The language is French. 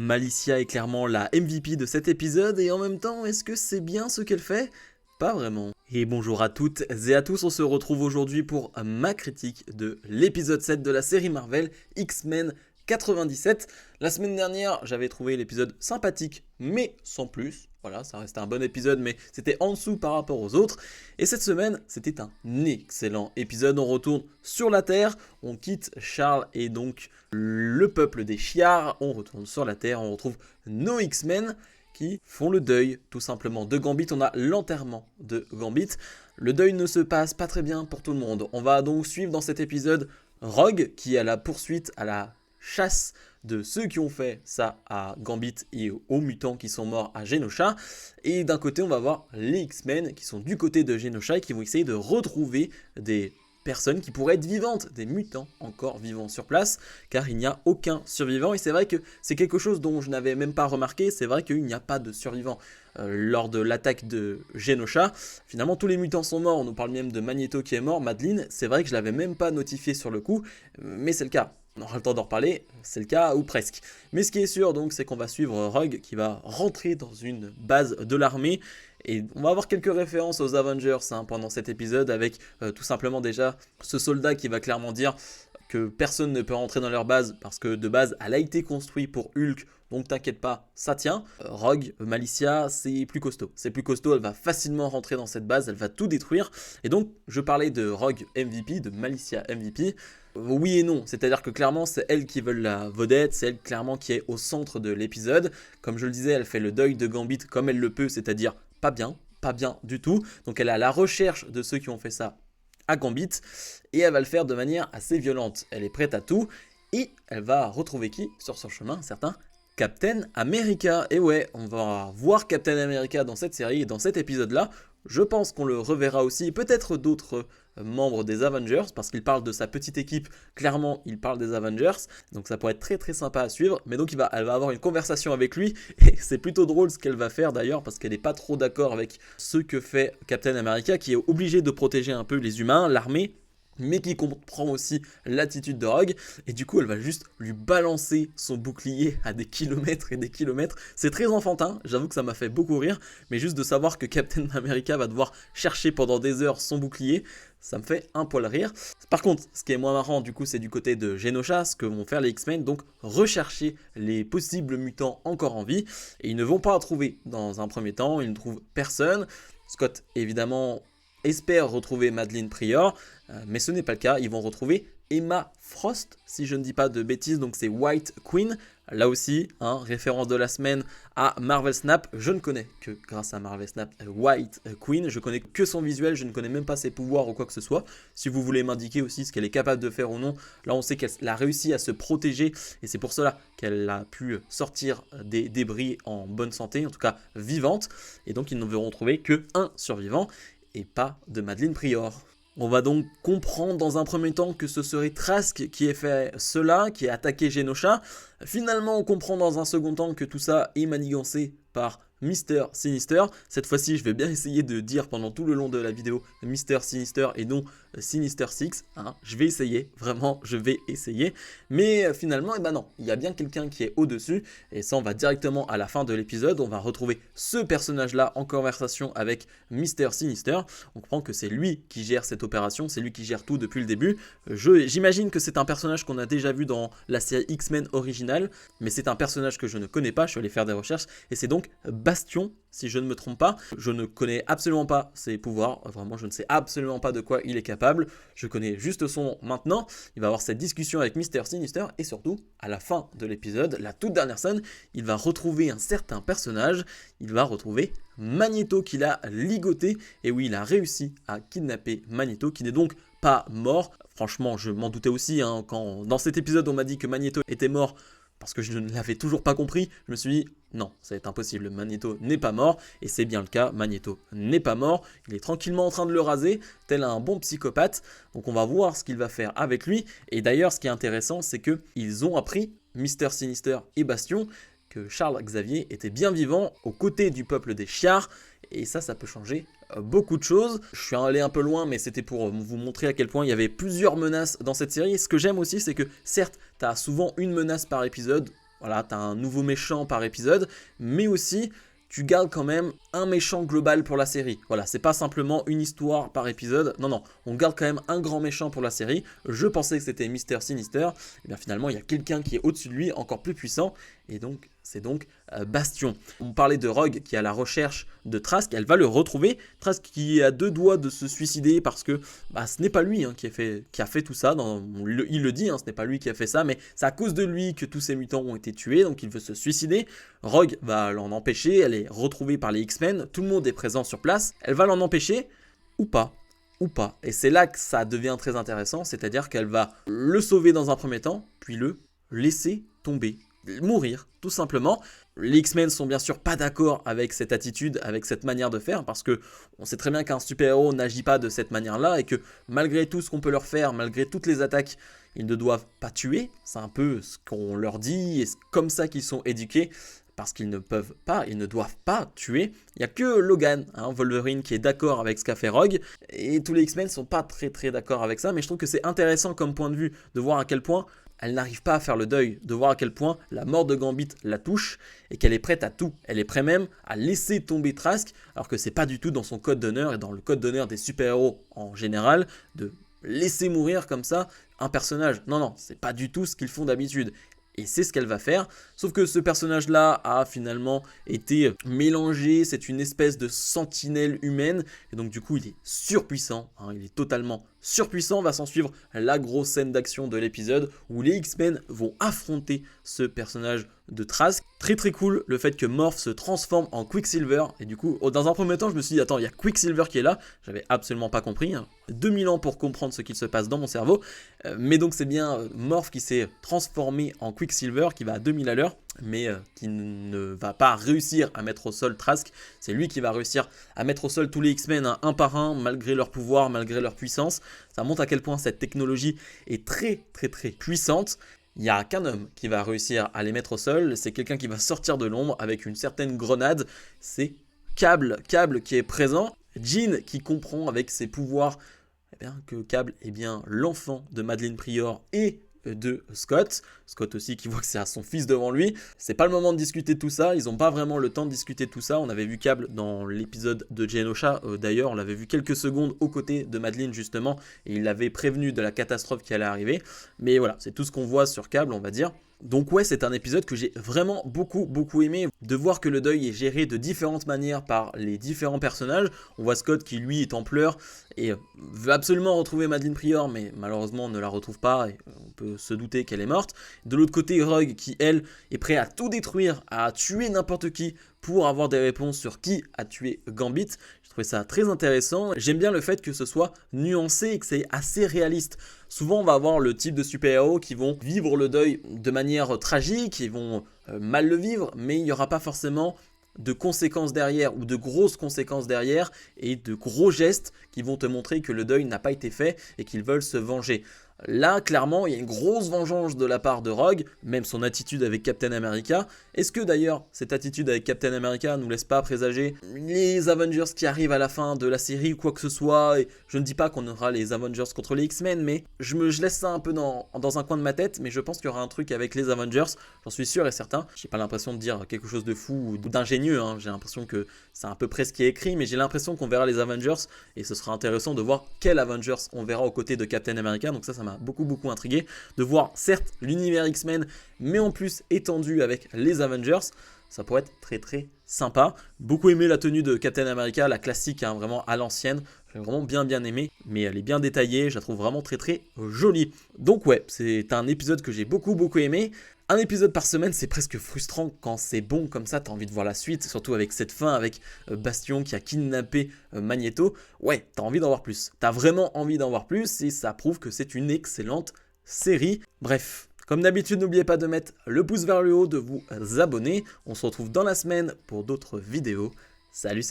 Malicia est clairement la MVP de cet épisode et en même temps, est-ce que c'est bien ce qu'elle fait? Pas vraiment. Et bonjour à toutes et à tous, on se retrouve aujourd'hui pour ma critique de l'épisode 7 de la série Marvel X-Men 97. La semaine dernière, j'avais trouvé l'épisode sympathique, mais sans plus. Voilà, ça restait un bon épisode, mais c'était en dessous par rapport aux autres. Et cette semaine, c'était un excellent épisode. On retourne sur la Terre, on quitte Charles et donc le peuple des Shi'ar. On retourne sur la Terre, on retrouve nos X-Men qui font le deuil tout simplement de Gambit. On a l'enterrement de Gambit. Le deuil ne se passe pas très bien pour tout le monde. On va donc suivre dans cet épisode Rogue qui est à la poursuite, à la chasse de ceux qui ont fait ça à Gambit et aux mutants qui sont morts à Genosha. Et d'un côté, on va voir les X-Men qui sont du côté de Genosha et qui vont essayer de retrouver des personnes qui pourraient être vivantes, des mutants encore vivants sur place, car il n'y a aucun survivant. Et c'est vrai que c'est quelque chose dont je n'avais même pas remarqué, c'est vrai qu'il n'y a pas de survivants. Lors de l'attaque de Genosha, finalement tous les mutants sont morts, on nous parle même de Magneto qui est mort, Madelyne, c'est vrai que je l'avais même pas notifié sur le coup, mais c'est le cas. On aura le temps d'en reparler, c'est le cas ou presque. Mais ce qui est sûr donc, c'est qu'on va suivre Rogue qui va rentrer dans une base de l'armée. Et on va avoir quelques références aux Avengers pendant cet épisode avec tout simplement déjà ce soldat qui va clairement dire que personne ne peut rentrer dans leur base parce que de base elle a été construite pour Hulk, donc t'inquiète pas, ça tient. Rogue, Malicia, c'est plus costaud, elle va facilement rentrer dans cette base, elle va tout détruire. Et donc je parlais de Rogue MVP, de Malicia MVP. Oui et non, c'est-à-dire que clairement c'est elle qui veut la vedette, c'est elle clairement qui est au centre de l'épisode. Comme je le disais, elle fait le deuil de Gambit comme elle le peut, c'est-à-dire pas bien du tout. Donc elle est à la recherche de ceux qui ont fait ça à Gambit et elle va le faire de manière assez violente. Elle est prête à tout et elle va retrouver qui sur son chemin? Un certain Captain America. Et ouais, on va voir Captain America dans cette série et dans cet épisode-là. Je pense qu'on le reverra aussi, peut-être d'autres membres des Avengers, parce qu'il parle de sa petite équipe, clairement il parle des Avengers, donc ça pourrait être très très sympa à suivre, mais donc elle va avoir une conversation avec lui, et c'est plutôt drôle ce qu'elle va faire d'ailleurs, parce qu'elle n'est pas trop d'accord avec ce que fait Captain America, qui est obligé de protéger un peu les humains, l'armée, mais qui comprend aussi l'attitude de Rogue, et du coup elle va juste lui balancer son bouclier à des kilomètres et des kilomètres. C'est très enfantin, j'avoue que ça m'a fait beaucoup rire, mais juste de savoir que Captain America va devoir chercher pendant des heures son bouclier, ça me fait un poil rire. Par contre, ce qui est moins marrant du coup, c'est du côté de Genosha, ce que vont faire les X-Men, donc rechercher les possibles mutants encore en vie, et ils ne vont pas en trouver dans un premier temps, ils ne trouvent personne. Scott évidemment espère retrouver Madelyne Pryor, mais ce n'est pas le cas. Ils vont retrouver Emma Frost, si je ne dis pas de bêtises, donc c'est White Queen. Là aussi, référence de la semaine à Marvel Snap. Je ne connais que grâce à Marvel Snap White Queen. Je connais que son visuel, je ne connais même pas ses pouvoirs ou quoi que ce soit. Si vous voulez m'indiquer aussi ce qu'elle est capable de faire ou non, là on sait qu'elle a réussi à se protéger et c'est pour cela qu'elle a pu sortir des débris en bonne santé, en tout cas vivante. Et donc ils ne verront trouver que un survivant et pas de Madelyne Pryor. On va donc comprendre dans un premier temps que ce serait Trask qui ait fait cela, qui ait attaqué Genosha. Finalement, on comprend dans un second temps que tout ça est manigancé par Mr. Sinister. Cette fois-ci, je vais bien essayer de dire pendant tout le long de la vidéo Mr. Sinister et non Sinister Six. Je vais essayer, vraiment, je vais essayer. Mais finalement, non, il y a bien quelqu'un qui est au-dessus. Et ça, on va directement à la fin de l'épisode. On va retrouver ce personnage-là en conversation avec Mr. Sinister. On comprend que c'est lui qui gère cette opération, c'est lui qui gère tout depuis le début. J'imagine que c'est un personnage qu'on a déjà vu dans la série X-Men originale, mais c'est un personnage que je ne connais pas. Je suis allé faire des recherches et c'est donc Bastion, si je ne me trompe pas. Je ne connais absolument pas ses pouvoirs, vraiment je ne sais absolument pas de quoi il est capable, je connais juste son nom maintenant. Il va avoir cette discussion avec Mr. Sinister et surtout, à la fin de l'épisode, la toute dernière scène, il va retrouver un certain personnage, il va retrouver Magneto qu'il a ligoté, et oui, il a réussi à kidnapper Magneto qui n'est donc pas mort. Franchement, je m'en doutais aussi, quand dans cet épisode on m'a dit que Magneto était mort, parce que je ne l'avais toujours pas compris, je me suis dit non, ça va être impossible, Magneto n'est pas mort, et c'est bien le cas, Magneto n'est pas mort, il est tranquillement en train de le raser, tel un bon psychopathe, donc on va voir ce qu'il va faire avec lui, et d'ailleurs ce qui est intéressant c'est qu'ils ont appris, Mr. Sinister et Bastion, que Charles Xavier était bien vivant aux côtés du peuple des Shi'ar, et ça peut changer beaucoup de choses. Je suis allé un peu loin, mais c'était pour vous montrer à quel point il y avait plusieurs menaces dans cette série. Et ce que j'aime aussi, c'est que certes, tu as souvent une menace par épisode, voilà, tu as un nouveau méchant par épisode, mais aussi tu gardes quand même un méchant global pour la série. Voilà, c'est pas simplement une histoire par épisode. Non, on garde quand même un grand méchant pour la série. Je pensais que c'était Mr. Sinister. Et bien finalement, il y a quelqu'un qui est au-dessus de lui, encore plus puissant. Et donc, c'est donc Bastion. On parlait de Rogue qui est à la recherche de Trask. Elle va le retrouver. Trask qui est à deux doigts de se suicider parce que ce n'est pas lui qui a fait tout ça. Il le dit, ce n'est pas lui qui a fait ça, mais c'est à cause de lui que tous ces mutants ont été tués. Donc il veut se suicider. Rogue va l'en empêcher. Elle est retrouvée par les X-Men. Tout le monde est présent sur place. Elle va l'en empêcher ou pas. Et c'est là que ça devient très intéressant. C'est-à-dire qu'elle va le sauver dans un premier temps, puis le laisser tomber. Mourir, tout simplement. Les X-Men sont bien sûr pas d'accord avec cette attitude, avec cette manière de faire, parce que on sait très bien qu'un super-héros n'agit pas de cette manière-là, et que malgré tout ce qu'on peut leur faire, malgré toutes les attaques, ils ne doivent pas tuer. C'est un peu ce qu'on leur dit, et c'est comme ça qu'ils sont éduqués, parce qu'ils ne doivent pas tuer. Il n'y a que Logan, Wolverine, qui est d'accord avec ce qu'a fait Rogue, et tous les X-Men ne sont pas très d'accord avec ça, mais je trouve que c'est intéressant comme point de vue, de voir à quel point elle n'arrive pas à faire le deuil, de voir à quel point la mort de Gambit la touche et qu'elle est prête à tout. Elle est prête même à laisser tomber Trask, alors que c'est pas du tout dans son code d'honneur et dans le code d'honneur des super-héros en général de laisser mourir comme ça un personnage. Non, c'est pas du tout ce qu'ils font d'habitude. Et c'est ce qu'elle va faire, sauf que ce personnage-là a finalement été mélangé, c'est une espèce de sentinelle humaine, et donc du coup il est surpuissant, il est totalement surpuissant. Va s'en suivre la grosse scène d'action de l'épisode où les X-Men vont affronter ce personnage de Trask. Très cool le fait que Morph se transforme en Quicksilver, et du coup dans un premier temps je me suis dit attends, il y a Quicksilver qui est là, j'avais absolument pas compris, 2000 ans pour comprendre ce qu'il se passe dans mon cerveau, mais donc c'est bien Morph qui s'est transformé en Quicksilver, qui va à 2000 à l'heure, mais qui ne va pas réussir à mettre au sol Trask. C'est lui qui va réussir à mettre au sol tous les X-Men un par un, malgré leur pouvoir, malgré leur puissance. Ça montre à quel point cette technologie est très puissante. Il n'y a qu'un homme qui va réussir à les mettre au sol, c'est quelqu'un qui va sortir de l'ombre avec une certaine grenade, c'est Cable qui est présent. Jean qui comprend avec ses pouvoirs que Cable est bien l'enfant de Madelyne Pryor et de Scott aussi qui voit que c'est son fils devant lui. C'est pas le moment de discuter de tout ça, ils n'ont pas vraiment le temps de discuter de tout ça. On avait vu Cable dans l'épisode de Genosha, d'ailleurs on l'avait vu quelques secondes aux côtés de Madelyne justement, et il l'avait prévenu de la catastrophe qui allait arriver, mais voilà, c'est tout ce qu'on voit sur Cable, on va dire. Donc ouais, c'est un épisode que j'ai vraiment beaucoup aimé, de voir que le deuil est géré de différentes manières par les différents personnages. On voit Scott qui lui est en pleurs et veut absolument retrouver Madelyne Pryor, mais malheureusement on ne la retrouve pas et on peut se douter qu'elle est morte. De l'autre côté, Rogue qui elle est prêt à tout détruire, à tuer n'importe qui pour avoir des réponses sur qui a tué Gambit. J'ai trouvé ça très intéressant. J'aime bien le fait que ce soit nuancé et que c'est assez réaliste. Souvent on va avoir le type de super-héros qui vont vivre le deuil de manière tragique, ils vont mal le vivre, mais il n'y aura pas forcément de conséquences derrière ou de grosses conséquences derrière et de gros gestes qui vont te montrer que le deuil n'a pas été fait et qu'ils veulent se venger. Là, clairement, il y a une grosse vengeance de la part de Rogue, même son attitude avec Captain America. Est-ce que d'ailleurs, cette attitude avec Captain America ne nous laisse pas présager les Avengers qui arrivent à la fin de la série ou quoi que ce soit? Et je ne dis pas qu'on aura les Avengers contre les X-Men, mais je laisse ça un peu dans un coin de ma tête, mais je pense qu'il y aura un truc avec les Avengers, j'en suis sûr et certain. J'ai pas l'impression de dire quelque chose de fou ou d'ingénieux, j'ai l'impression que c'est à peu près ce qui est écrit, mais j'ai l'impression qu'on verra les Avengers, et ce sera intéressant de voir quels Avengers on verra aux côtés de Captain America, donc ça m'a beaucoup intrigué de voir certes l'univers X-Men mais en plus étendu avec les Avengers. Ça pourrait être très sympa. Beaucoup aimé la tenue de Captain America, la classique, vraiment à l'ancienne. J'ai vraiment bien aimé, mais elle est bien détaillée, je la trouve vraiment très jolie. Donc ouais, c'est un épisode que j'ai beaucoup aimé. Un épisode par semaine, c'est presque frustrant quand c'est bon comme ça, t'as envie de voir la suite, surtout avec cette fin, avec Bastion qui a kidnappé Magneto. Ouais, t'as envie d'en voir plus, t'as vraiment envie d'en voir plus, et ça prouve que c'est une excellente série. Bref, comme d'habitude, n'oubliez pas de mettre le pouce vers le haut, de vous abonner. On se retrouve dans la semaine pour d'autres vidéos. Salut